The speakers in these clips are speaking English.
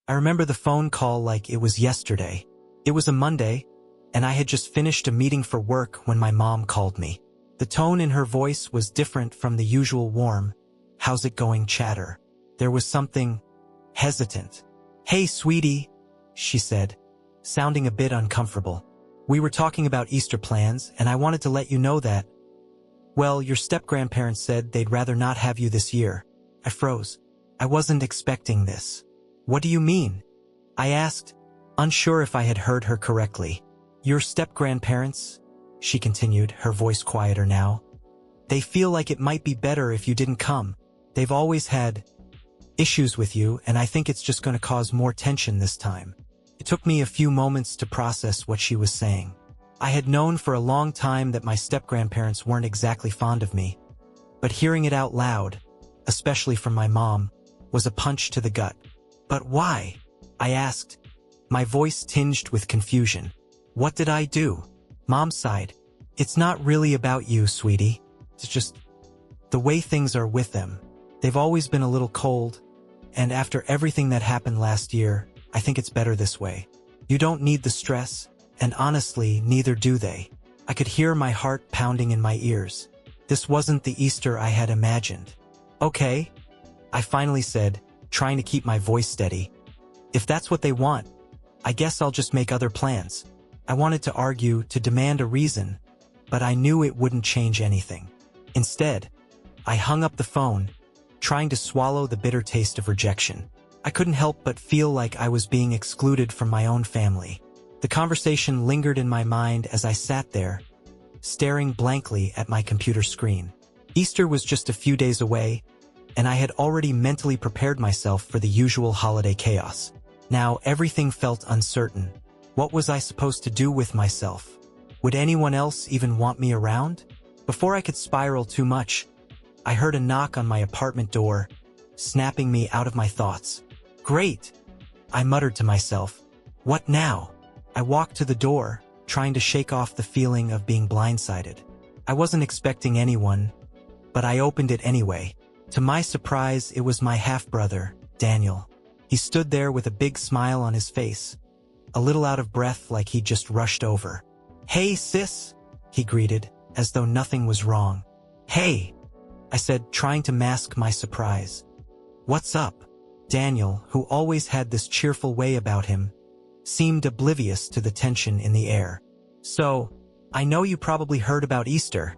I remember the phone call like it was yesterday. It was a Monday, and I had just finished a meeting for work when my mom called me. The tone in her voice was different from the usual warm, "How's it going?" chatter. There was something hesitant. "Hey, sweetie," she said, sounding a bit uncomfortable. "We were talking about Easter plans, and I wanted to let you know that, well, your step-grandparents said they'd rather not have you this year." I froze. I wasn't expecting this. "What do you mean?" I asked, unsure if I had heard her correctly. "Your step-grandparents," she continued, her voice quieter now, "they feel like it might be better if you didn't come. They've always had issues with you, and I think it's just going to cause more tension this time." It took me a few moments to process what she was saying. I had known for a long time that my step-grandparents weren't exactly fond of me, but hearing it out loud, especially from my mom, was a punch to the gut. "But why?" I asked, my voice tinged with confusion. "What did I do?" Mom sighed. "It's not really about you, sweetie. It's just the way things are with them. They've always been a little cold, and after everything that happened last year, I think it's better this way. You don't need the stress, and honestly, neither do they." I could hear my heart pounding in my ears. This wasn't the Easter I had imagined. "Okay," I finally said, trying to keep my voice steady. "If that's what they want, I guess I'll just make other plans." I wanted to argue, to demand a reason, but I knew it wouldn't change anything. Instead, I hung up the phone, trying to swallow the bitter taste of rejection. I couldn't help but feel like I was being excluded from my own family. The conversation lingered in my mind as I sat there, staring blankly at my computer screen. Easter was just a few days away, and I had already mentally prepared myself for the usual holiday chaos. Now everything felt uncertain. What was I supposed to do with myself? Would anyone else even want me around? Before I could spiral too much, I heard a knock on my apartment door, snapping me out of my thoughts. "Great," I muttered to myself. "What now?" I walked to the door, trying to shake off the feeling of being blindsided. I wasn't expecting anyone, but I opened it anyway. To my surprise, it was my half-brother, Daniel. He stood there with a big smile on his face, a little out of breath like he'd just rushed over. "Hey, sis," he greeted, as though nothing was wrong. "Hey," I said, trying to mask my surprise. "What's up?" Daniel, who always had this cheerful way about him, seemed oblivious to the tension in the air. "So, I know you probably heard about Easter,"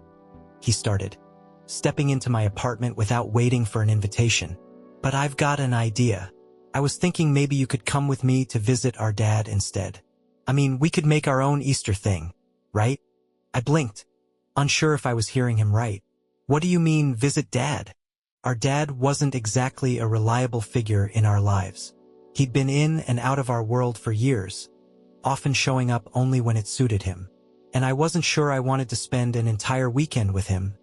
he started, stepping into my apartment without waiting for an invitation. "But I've got an idea. I was thinking maybe you could come with me to visit our dad instead. I mean, we could make our own Easter thing, right?" I blinked, unsure if I was hearing him right. "What do you mean, visit Dad?" Our dad wasn't exactly a reliable figure in our lives. He'd been in and out of our world for years, often showing up only when it suited him. And I wasn't sure I wanted to spend an entire weekend with him,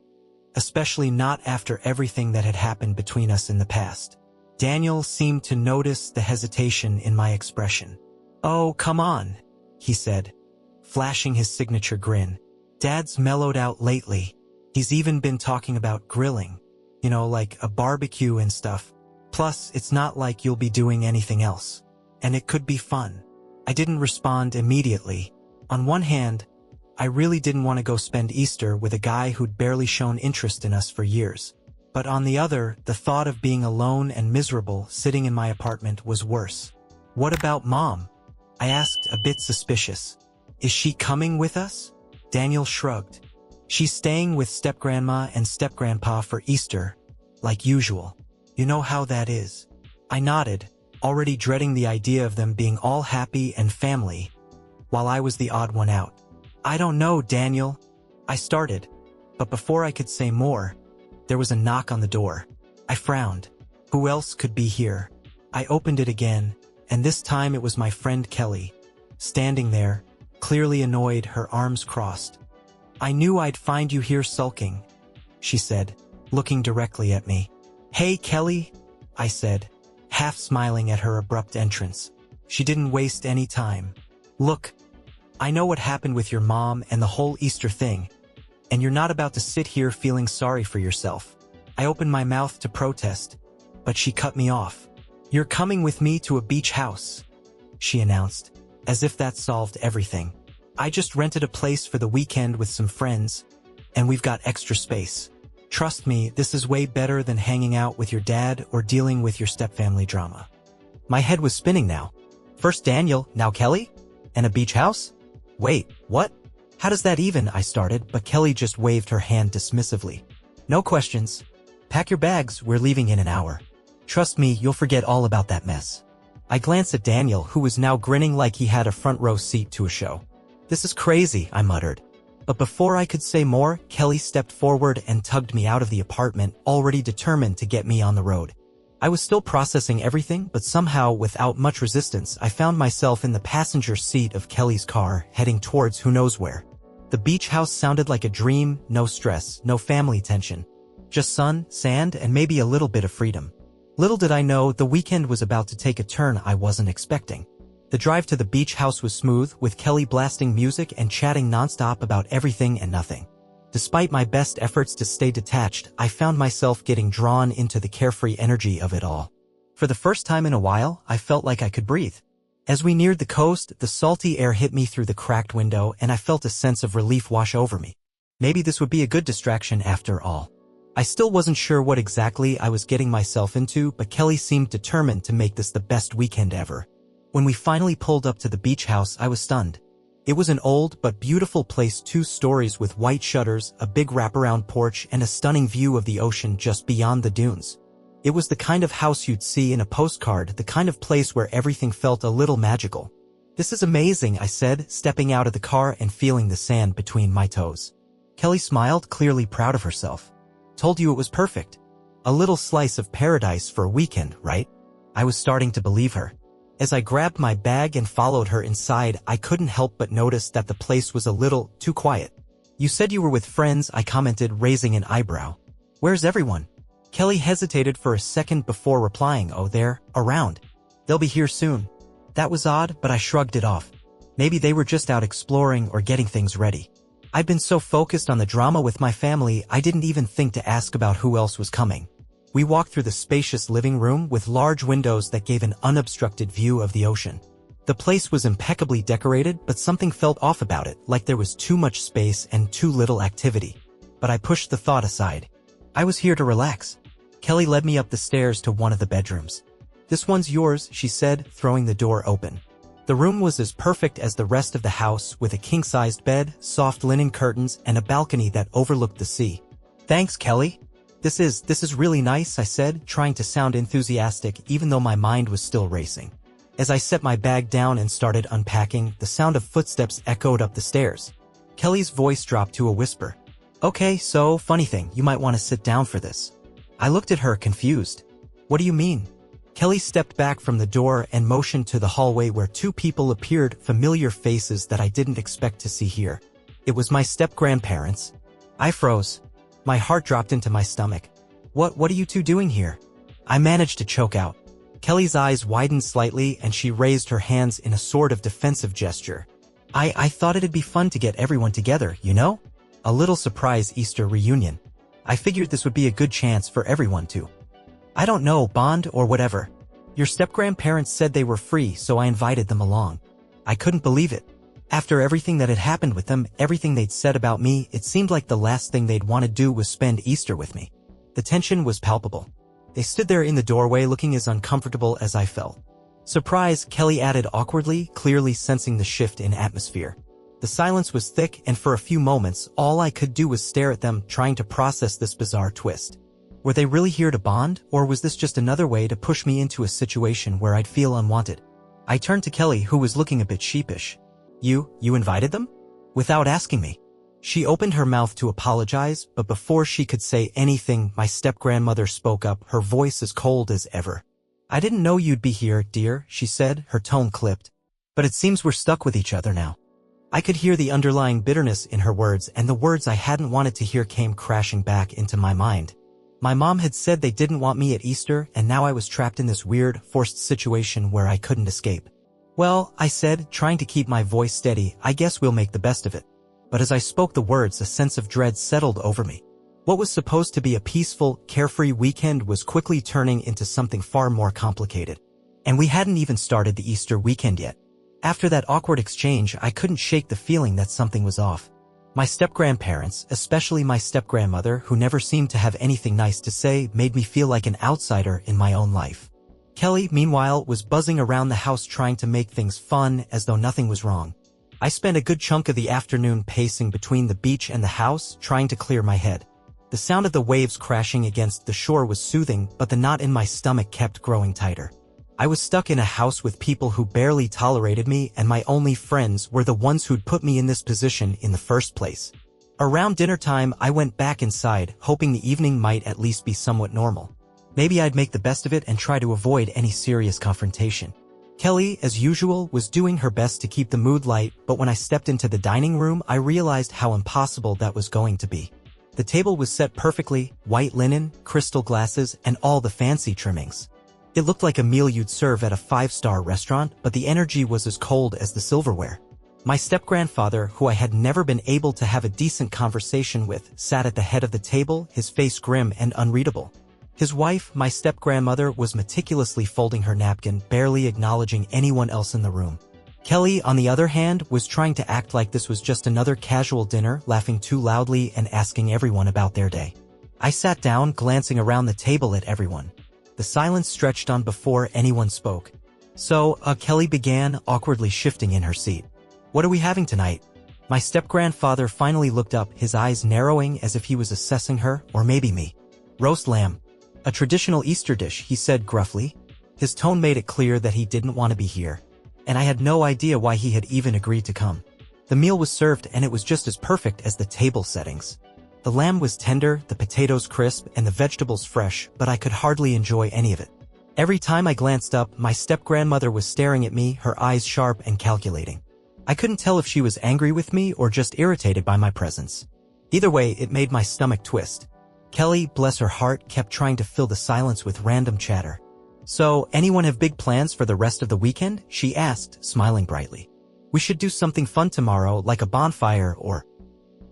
especially not after everything that had happened between us in the past. Daniel seemed to notice the hesitation in my expression. "Oh, come on," he said, flashing his signature grin. "Dad's mellowed out lately. He's even been talking about grilling. You know, like a barbecue and stuff. Plus, it's not like you'll be doing anything else. And it could be fun." I didn't respond immediately. On one hand, I really didn't want to go spend Easter with a guy who'd barely shown interest in us for years. But on the other, the thought of being alone and miserable sitting in my apartment was worse. "What about Mom?" I asked, a bit suspicious. "Is she coming with us?" Daniel shrugged. "She's staying with step-grandma and step-grandpa for Easter, like usual. You know how that is." I nodded, already dreading the idea of them being all happy and family, while I was the odd one out. "I don't know, Daniel," I started, but before I could say more, there was a knock on the door. I frowned. Who else could be here? I opened it again, and this time it was my friend Kelly, standing there, clearly annoyed, her arms crossed. "I knew I'd find you here sulking," she said, looking directly at me. "Hey, Kelly," I said, half smiling at her abrupt entrance. She didn't waste any time. "Look, I know what happened with your mom and the whole Easter thing, and you're not about to sit here feeling sorry for yourself." I opened my mouth to protest, but she cut me off. "You're coming with me to a beach house," she announced, as if that solved everything. "I just rented a place for the weekend with some friends, and we've got extra space. Trust me, this is way better than hanging out with your dad or dealing with your stepfamily drama." My head was spinning now. First Daniel, now Kelly? And a beach house? Wait, what? How does that even? I started, but Kelly just waved her hand dismissively. "No questions. Pack your bags, we're leaving in an hour. Trust me, you'll forget all about that mess." I glanced at Daniel, who was now grinning like he had a front row seat to a show. "This is crazy," I muttered. But before I could say more, Kelly stepped forward and tugged me out of the apartment, already determined to get me on the road. I was still processing everything, but somehow, without much resistance, I found myself in the passenger seat of Kelly's car, heading towards who knows where. The beach house sounded like a dream, no stress, no family tension. Just sun, sand, and maybe a little bit of freedom. Little did I know, the weekend was about to take a turn I wasn't expecting. The drive to the beach house was smooth, with Kelly blasting music and chatting nonstop about everything and nothing. Despite my best efforts to stay detached, I found myself getting drawn into the carefree energy of it all. For the first time in a while, I felt like I could breathe. As we neared the coast, the salty air hit me through the cracked window, and I felt a sense of relief wash over me. Maybe this would be a good distraction after all. I still wasn't sure what exactly I was getting myself into, but Kelly seemed determined to make this the best weekend ever. When we finally pulled up to the beach house, I was stunned. It was an old but beautiful place, 2 stories with white shutters, a big wraparound porch, and a stunning view of the ocean just beyond the dunes. It was the kind of house you'd see in a postcard, the kind of place where everything felt a little magical. "This is amazing," I said, stepping out of the car and feeling the sand between my toes. Kelly smiled, clearly proud of herself. "Told you it was perfect. A little slice of paradise for a weekend, right?" I was starting to believe her. As I grabbed my bag and followed her inside, I couldn't help but notice that the place was a little too quiet. "You said you were with friends," I commented, raising an eyebrow. "Where's everyone?" Kelly hesitated for a second before replying, "Oh, they're around. They'll be here soon." That was odd, but I shrugged it off. Maybe they were just out exploring or getting things ready. I'd been so focused on the drama with my family, I didn't even think to ask about who else was coming. We walked through the spacious living room with large windows that gave an unobstructed view of the ocean. The place was impeccably decorated, but something felt off about it, like there was too much space and too little activity. But I pushed the thought aside. I was here to relax. Kelly led me up the stairs to one of the bedrooms. "This one's yours," she said, throwing the door open. The room was as perfect as the rest of the house, with a king-sized bed, soft linen curtains, and a balcony that overlooked the sea. "Thanks, Kelly. This is really nice," I said, trying to sound enthusiastic even though my mind was still racing. As I set my bag down and started unpacking, the sound of footsteps echoed up the stairs. Kelly's voice dropped to a whisper. "Okay, so, funny thing, you might want to sit down for this." I looked at her, confused. "What do you mean?" Kelly stepped back from the door and motioned to the hallway where 2 people appeared, familiar faces that I didn't expect to see here. It was my step-grandparents. I froze. My heart dropped into my stomach. What are you 2 doing here?" I managed to choke out. Kelly's eyes widened slightly and she raised her hands in a sort of defensive gesture. I thought it'd be fun to get everyone together, you know? A little surprise Easter reunion. I figured this would be a good chance for everyone to, I don't know, bond or whatever. Your step-grandparents said they were free, so I invited them along. I couldn't believe it. After everything that had happened with them, everything they'd said about me, it seemed like the last thing they'd want to do was spend Easter with me. The tension was palpable. They stood there in the doorway looking as uncomfortable as I felt. "Surprise," Kelly added awkwardly, clearly sensing the shift in atmosphere. The silence was thick, and for a few moments, all I could do was stare at them, trying to process this bizarre twist. Were they really here to bond, or was this just another way to push me into a situation where I'd feel unwanted? I turned to Kelly, who was looking a bit sheepish. You invited them?" "Without asking me." She opened her mouth to apologize, but before she could say anything, my step-grandmother spoke up, her voice as cold as ever. "I didn't know you'd be here, dear," she said, her tone clipped. "But it seems we're stuck with each other now." I could hear the underlying bitterness in her words, and the words I hadn't wanted to hear came crashing back into my mind. My mom had said they didn't want me at Easter, and now I was trapped in this weird, forced situation where I couldn't escape. "Well," I said, trying to keep my voice steady, "I guess we'll make the best of it." But as I spoke the words, a sense of dread settled over me. What was supposed to be a peaceful, carefree weekend was quickly turning into something far more complicated. And we hadn't even started the Easter weekend yet. After that awkward exchange, I couldn't shake the feeling that something was off. My step-grandparents, especially my step-grandmother, who never seemed to have anything nice to say, made me feel like an outsider in my own life. Kelly, meanwhile, was buzzing around the house trying to make things fun as though nothing was wrong. I spent a good chunk of the afternoon pacing between the beach and the house, trying to clear my head. The sound of the waves crashing against the shore was soothing, but the knot in my stomach kept growing tighter. I was stuck in a house with people who barely tolerated me, and my only friends were the ones who'd put me in this position in the first place. Around dinner time, I went back inside, hoping the evening might at least be somewhat normal. Maybe I'd make the best of it and try to avoid any serious confrontation. Kelly, as usual, was doing her best to keep the mood light, but when I stepped into the dining room, I realized how impossible that was going to be. The table was set perfectly, white linen, crystal glasses, and all the fancy trimmings. It looked like a meal you'd serve at a five-star restaurant, but the energy was as cold as the silverware. My step-grandfather, who I had never been able to have a decent conversation with, sat at the head of the table, his face grim and unreadable. His wife, my step-grandmother, was meticulously folding her napkin, barely acknowledging anyone else in the room. Kelly, on the other hand, was trying to act like this was just another casual dinner, laughing too loudly and asking everyone about their day. I sat down, glancing around the table at everyone. The silence stretched on before anyone spoke. So, Kelly began, awkwardly shifting in her seat. "What are we having tonight?" My step-grandfather finally looked up, his eyes narrowing as if he was assessing her, or maybe me. "Roast lamb. A traditional Easter dish," he said gruffly. His tone made it clear that he didn't want to be here. And I had no idea why he had even agreed to come. The meal was served, and it was just as perfect as the table settings. The lamb was tender, the potatoes crisp, and the vegetables fresh, but I could hardly enjoy any of it. Every time I glanced up, my step-grandmother was staring at me, her eyes sharp and calculating. I couldn't tell if she was angry with me or just irritated by my presence. Either way, it made my stomach twist. Kelly, bless her heart, kept trying to fill the silence with random chatter. "So, anyone have big plans for the rest of the weekend?" she asked, smiling brightly. "We should do something fun tomorrow, like a bonfire or—"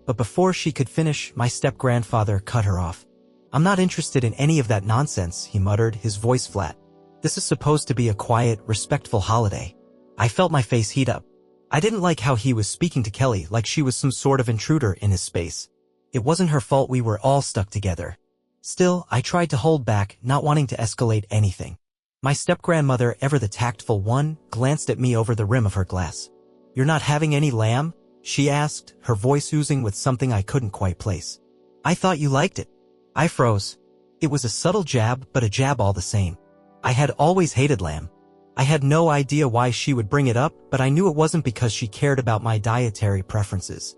But before she could finish, my step-grandfather cut her off. "I'm not interested in any of that nonsense," he muttered, his voice flat. "This is supposed to be a quiet, respectful holiday." I felt my face heat up. I didn't like how he was speaking to Kelly like she was some sort of intruder in his space. It wasn't her fault we were all stuck together. Still, I tried to hold back, not wanting to escalate anything. My step-grandmother, ever the tactful one, glanced at me over the rim of her glass. "You're not having any lamb?" she asked, her voice oozing with something I couldn't quite place. "I thought you liked it." I froze. It was a subtle jab, but a jab all the same. I had always hated lamb. I had no idea why she would bring it up, but I knew it wasn't because she cared about my dietary preferences.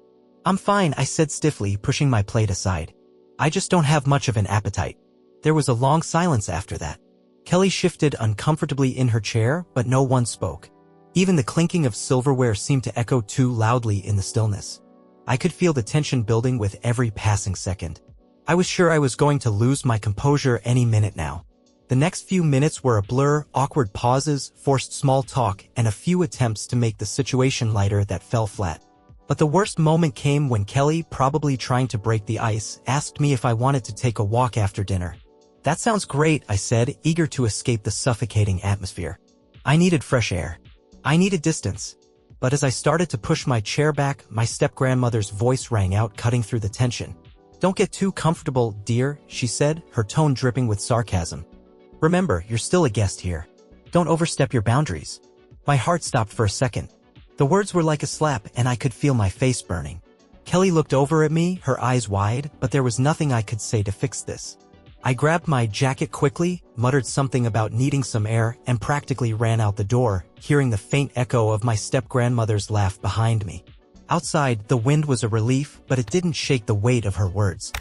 "I'm fine," I said stiffly, pushing my plate aside. "I just don't have much of an appetite." There was a long silence after that. Kelly shifted uncomfortably in her chair, but no one spoke. Even the clinking of silverware seemed to echo too loudly in the stillness. I could feel the tension building with every passing second. I was sure I was going to lose my composure any minute now. The next few minutes were a blur, awkward pauses, forced small talk, and a few attempts to make the situation lighter that fell flat. But the worst moment came when Kelly, probably trying to break the ice, asked me if I wanted to take a walk after dinner. "That sounds great," I said, eager to escape the suffocating atmosphere. I needed fresh air. I needed distance. But as I started to push my chair back, my step-grandmother's voice rang out, cutting through the tension. "Don't get too comfortable, dear," she said, her tone dripping with sarcasm. "Remember, you're still a guest here. Don't overstep your boundaries." My heart stopped for a second. The words were like a slap, and I could feel my face burning. Kelly looked over at me, her eyes wide, but there was nothing I could say to fix this. I grabbed my jacket quickly, muttered something about needing some air, and practically ran out the door, hearing the faint echo of my step-grandmother's laugh behind me. Outside, the wind was a relief, but it didn't shake the weight of her words.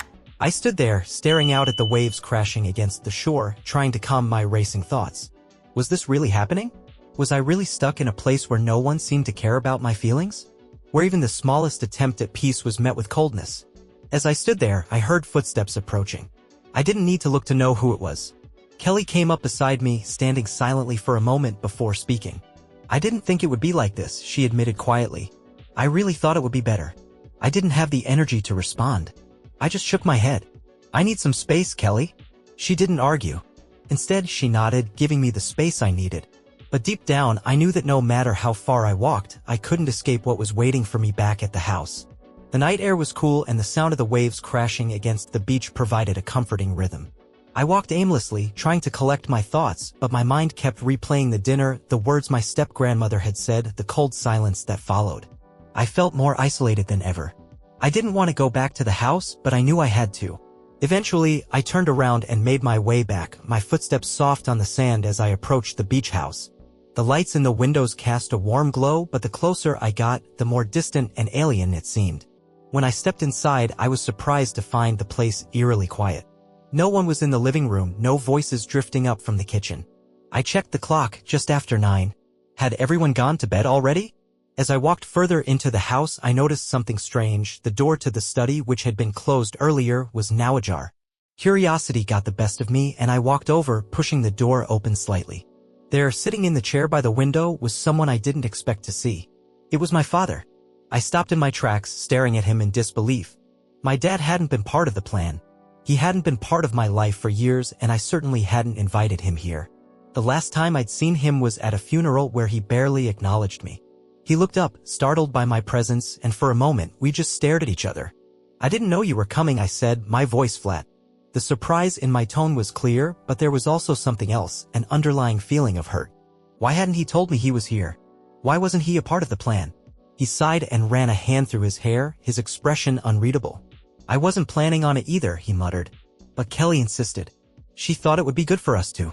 I stood there, staring out at the waves crashing against the shore, trying to calm my racing thoughts. Was this really happening? Was I really stuck in a place where no one seemed to care about my feelings? Where even the smallest attempt at peace was met with coldness? As I stood there, I heard footsteps approaching. I didn't need to look to know who it was. Kelly came up beside me, standing silently for a moment before speaking. "I didn't think it would be like this," she admitted quietly. "I really thought it would be better." I didn't have the energy to respond. I just shook my head. "I need some space, Kelly." She didn't argue. Instead, she nodded, giving me the space I needed. But deep down, I knew that no matter how far I walked, I couldn't escape what was waiting for me back at the house. The night air was cool and the sound of the waves crashing against the beach provided a comforting rhythm. I walked aimlessly, trying to collect my thoughts, but my mind kept replaying the dinner, the words my step-grandmother had said, the cold silence that followed. I felt more isolated than ever. I didn't want to go back to the house, but I knew I had to. Eventually, I turned around and made my way back, my footsteps soft on the sand as I approached the beach house. The lights in the windows cast a warm glow, but the closer I got, the more distant and alien it seemed. When I stepped inside, I was surprised to find the place eerily quiet. No one was in the living room, no voices drifting up from the kitchen. I checked the clock, just after 9. Had everyone gone to bed already? As I walked further into the house, I noticed something strange. The door to the study, which had been closed earlier, was now ajar. Curiosity got the best of me, and I walked over, pushing the door open slightly. There, sitting in the chair by the window, was someone I didn't expect to see. It was my father. I stopped in my tracks, staring at him in disbelief. My dad hadn't been part of the plan. He hadn't been part of my life for years, and I certainly hadn't invited him here. The last time I'd seen him was at a funeral where he barely acknowledged me. He looked up, startled by my presence, and for a moment, we just stared at each other. "I didn't know you were coming," I said, my voice flat. The surprise in my tone was clear, but there was also something else, an underlying feeling of hurt. Why hadn't he told me he was here? Why wasn't he a part of the plan? He sighed and ran a hand through his hair, his expression unreadable. "I wasn't planning on it either," he muttered. "But Kelly insisted. She thought it would be good for us to."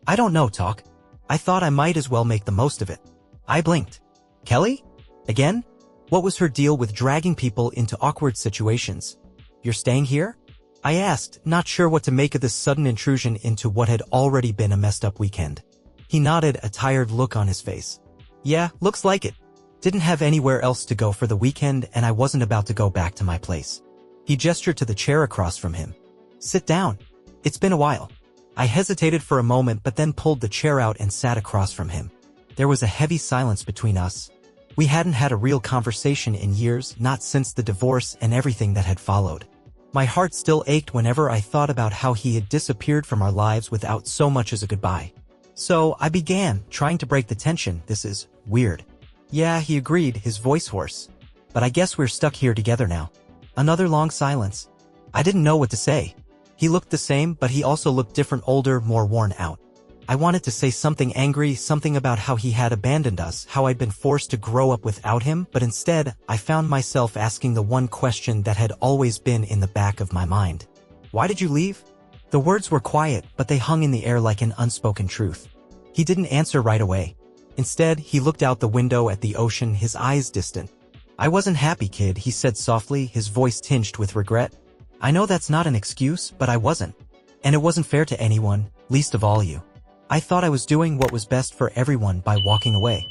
"I don't know, Talk. I thought I might as well make the most of it." I blinked. "Kelly? Again? What was her deal with dragging people into awkward situations? You're staying here?" I asked, not sure what to make of this sudden intrusion into what had already been a messed-up weekend. He nodded, a tired look on his face. "Yeah, looks like it. Didn't have anywhere else to go for the weekend, and I wasn't about to go back to my place." He gestured to the chair across from him. "Sit down. It's been a while." I hesitated for a moment but then pulled the chair out and sat across from him. There was a heavy silence between us. We hadn't had a real conversation in years, not since the divorce and everything that had followed. My heart still ached whenever I thought about how he had disappeared from our lives without so much as a goodbye. So I began, trying to break the tension. "This is weird." "Yeah," he agreed, his voice hoarse. "But I guess we're stuck here together now." Another long silence. I didn't know what to say. He looked the same, but he also looked different, older, more worn out. I wanted to say something angry, something about how he had abandoned us, how I'd been forced to grow up without him, but instead, I found myself asking the one question that had always been in the back of my mind. "Why did you leave?" The words were quiet, but they hung in the air like an unspoken truth. He didn't answer right away. Instead, he looked out the window at the ocean, his eyes distant. "I wasn't happy, kid," he said softly, his voice tinged with regret. "I know that's not an excuse, but I wasn't. And it wasn't fair to anyone, least of all you. I thought I was doing what was best for everyone by walking away."